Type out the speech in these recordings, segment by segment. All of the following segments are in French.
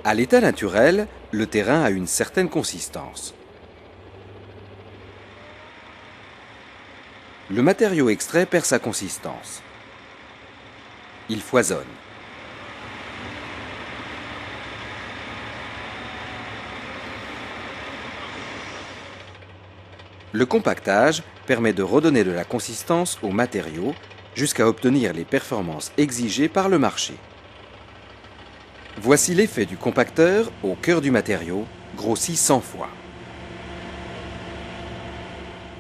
À l'état naturel, le terrain a une certaine consistance. Le matériau extrait perd sa consistance. Il foisonne. Le compactage permet de redonner de la consistance au matériau jusqu'à obtenir les performances exigées par le marché. Voici l'effet du compacteur au cœur du matériau, grossi 100 fois.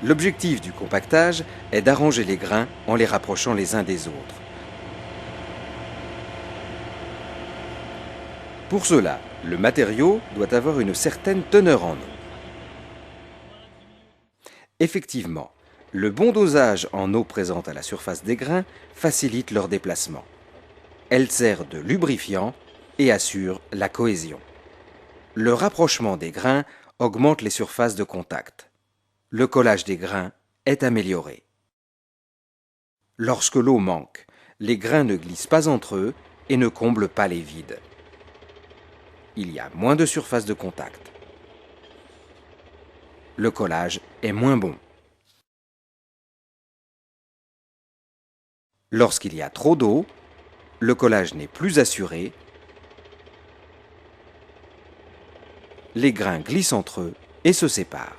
L'objectif du compactage est d'arranger les grains en les rapprochant les uns des autres. Pour cela, le matériau doit avoir une certaine teneur en eau. Effectivement, le bon dosage en eau présente à la surface des grains facilite leur déplacement. Elle sert de lubrifiant et assure la cohésion. Le rapprochement des grains augmente les surfaces de contact. Le collage des grains est amélioré. Lorsque l'eau manque, les grains ne glissent pas entre eux et ne comblent pas les vides. Il y a moins de surface de contact. Le collage est moins bon. Lorsqu'il y a trop d'eau, le collage n'est plus assuré. Les grains glissent entre eux et se séparent.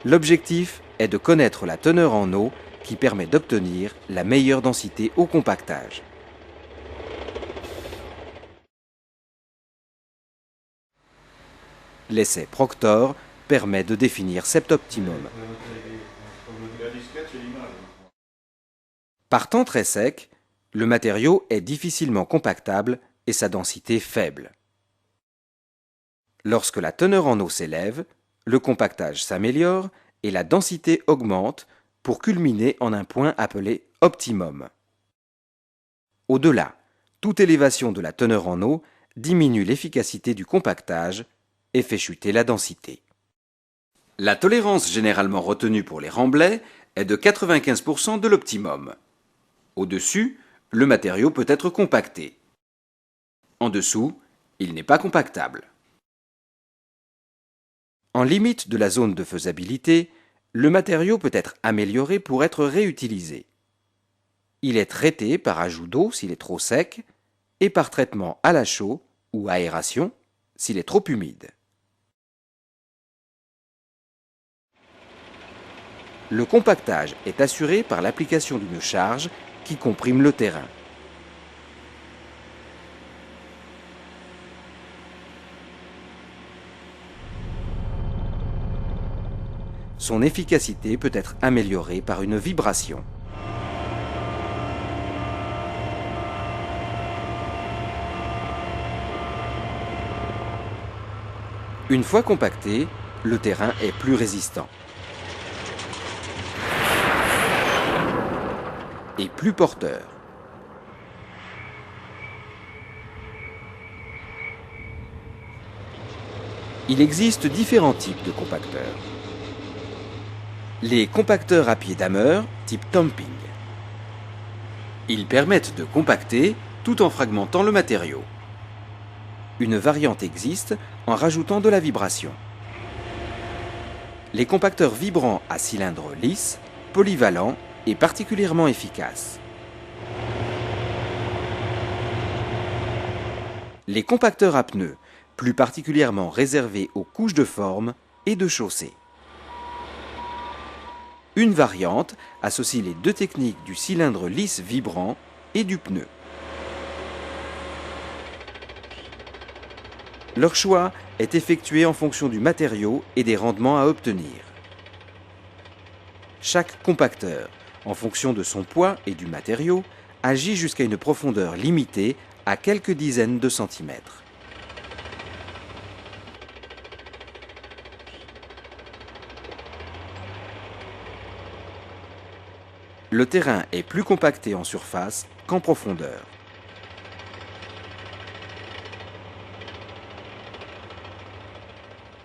L'objectif est de connaître la teneur en eau qui permet d'obtenir la meilleure densité au compactage. L'essai Proctor permet de définir cet optimum. Par temps très sec, le matériau est difficilement compactable et sa densité faible. Lorsque la teneur en eau s'élève, le compactage s'améliore et la densité augmente pour culminer en un point appelé optimum. Au-delà, toute élévation de la teneur en eau diminue l'efficacité du compactage et fait chuter la densité. La tolérance généralement retenue pour les remblais est de 95% de l'optimum. Au-dessus, le matériau peut être compacté. En dessous, il n'est pas compactable. En limite de la zone de faisabilité, le matériau peut être amélioré pour être réutilisé. Il est traité par ajout d'eau s'il est trop sec et par traitement à la chaux ou aération s'il est trop humide. Le compactage est assuré par l'application d'une charge qui comprime le terrain. Son efficacité peut être améliorée par une vibration. Une fois compacté, le terrain est plus résistant et plus porteur. Il existe différents types de compacteurs. Les compacteurs à pied d'hammer, type Tamping. Ils permettent de compacter tout en fragmentant le matériau. Une variante existe en rajoutant de la vibration. Les compacteurs vibrants à cylindre lisse, polyvalents et particulièrement efficaces. Les compacteurs à pneus, plus particulièrement réservés aux couches de forme et de chaussée. Une variante associe les deux techniques du cylindre lisse vibrant et du pneu. Leur choix est effectué en fonction du matériau et des rendements à obtenir. Chaque compacteur, en fonction de son poids et du matériau, agit jusqu'à une profondeur limitée à quelques dizaines de centimètres. Le terrain est plus compacté en surface qu'en profondeur.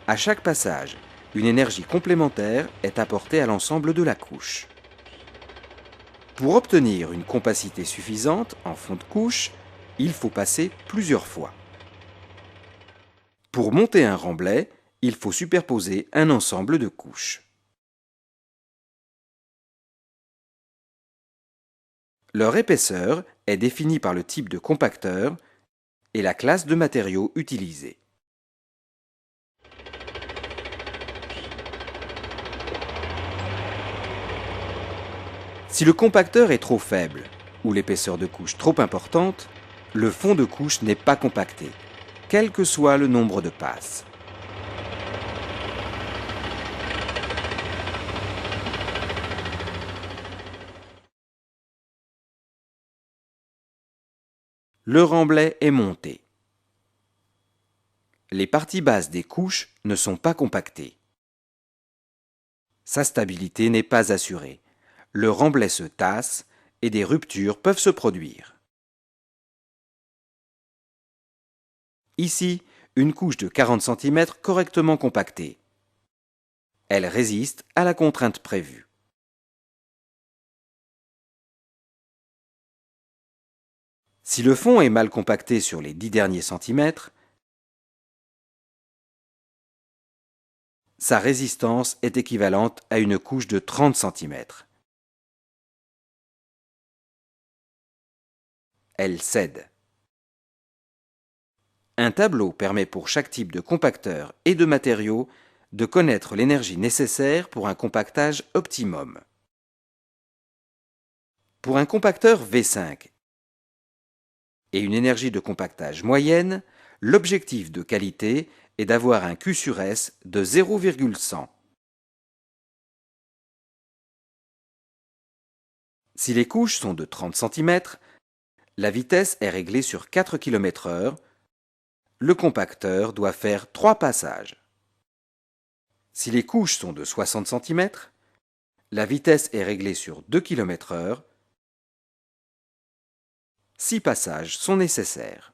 À chaque passage, une énergie complémentaire est apportée à l'ensemble de la couche. Pour obtenir une compacité suffisante en fond de couche, il faut passer plusieurs fois. Pour monter un remblai, il faut superposer un ensemble de couches. Leur épaisseur est définie par le type de compacteur et la classe de matériaux utilisés. Si le compacteur est trop faible ou l'épaisseur de couche trop importante, le fond de couche n'est pas compacté, quel que soit le nombre de passes. Le remblai est monté. Les parties basses des couches ne sont pas compactées. Sa stabilité n'est pas assurée. Le remblai se tasse et des ruptures peuvent se produire. Ici, une couche de 40 cm correctement compactée. Elle résiste à la contrainte prévue. Si le fond est mal compacté sur les 10 derniers centimètres, sa résistance est équivalente à une couche de 30 cm. Elle cède. Un tableau permet pour chaque type de compacteur et de matériau de connaître l'énergie nécessaire pour un compactage optimum. Pour un compacteur V5 et une énergie de compactage moyenne, l'objectif de qualité est d'avoir un Q sur S de 0,100. Si les couches sont de 30 cm, la vitesse est réglée sur 4 km/h. Le compacteur doit faire 3 passages. Si les couches sont de 60 cm, la vitesse est réglée sur 2 km/h. 6 passages sont nécessaires.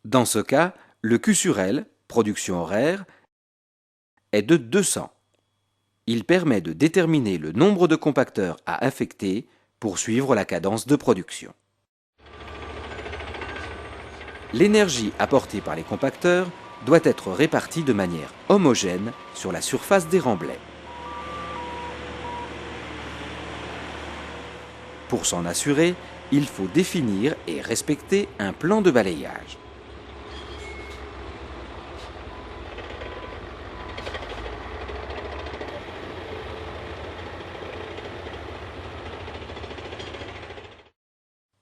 Dans ce cas, le Q sur L, production horaire, est de 200. Il permet de déterminer le nombre de compacteurs à affecter pour suivre la cadence de production. L'énergie apportée par les compacteurs doit être répartie de manière homogène sur la surface des remblais. Pour s'en assurer, il faut définir et respecter un plan de balayage.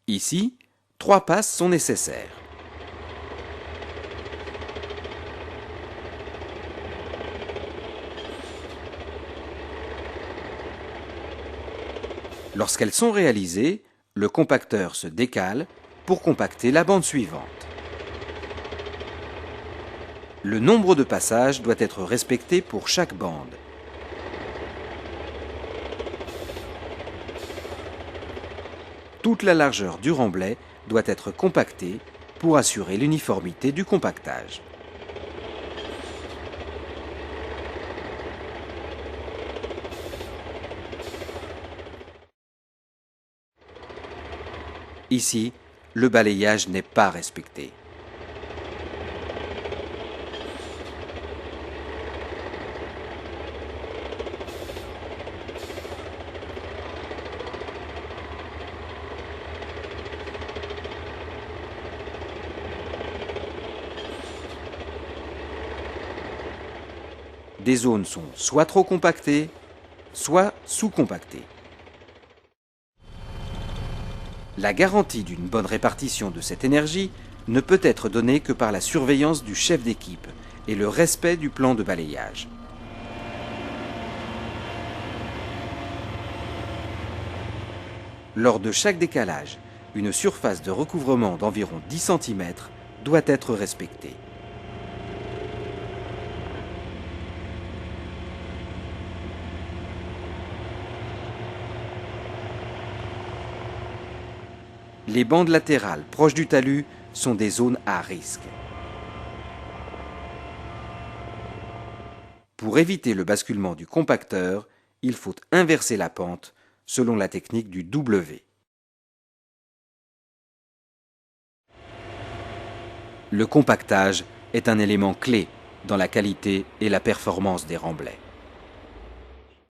Ici, 3 passes sont nécessaires. Lorsqu'elles sont réalisées, le compacteur se décale pour compacter la bande suivante. Le nombre de passages doit être respecté pour chaque bande. Toute la largeur du remblai doit être compactée pour assurer l'uniformité du compactage. Ici, le balayage n'est pas respecté. Des zones sont soit trop compactées, soit sous-compactées. La garantie d'une bonne répartition de cette énergie ne peut être donnée que par la surveillance du chef d'équipe et le respect du plan de balayage. Lors de chaque décalage, une surface de recouvrement d'environ 10 cm doit être respectée. Les bandes latérales proches du talus sont des zones à risque. Pour éviter le basculement du compacteur, il faut inverser la pente selon la technique du W. Le compactage est un élément clé dans la qualité et la performance des remblais.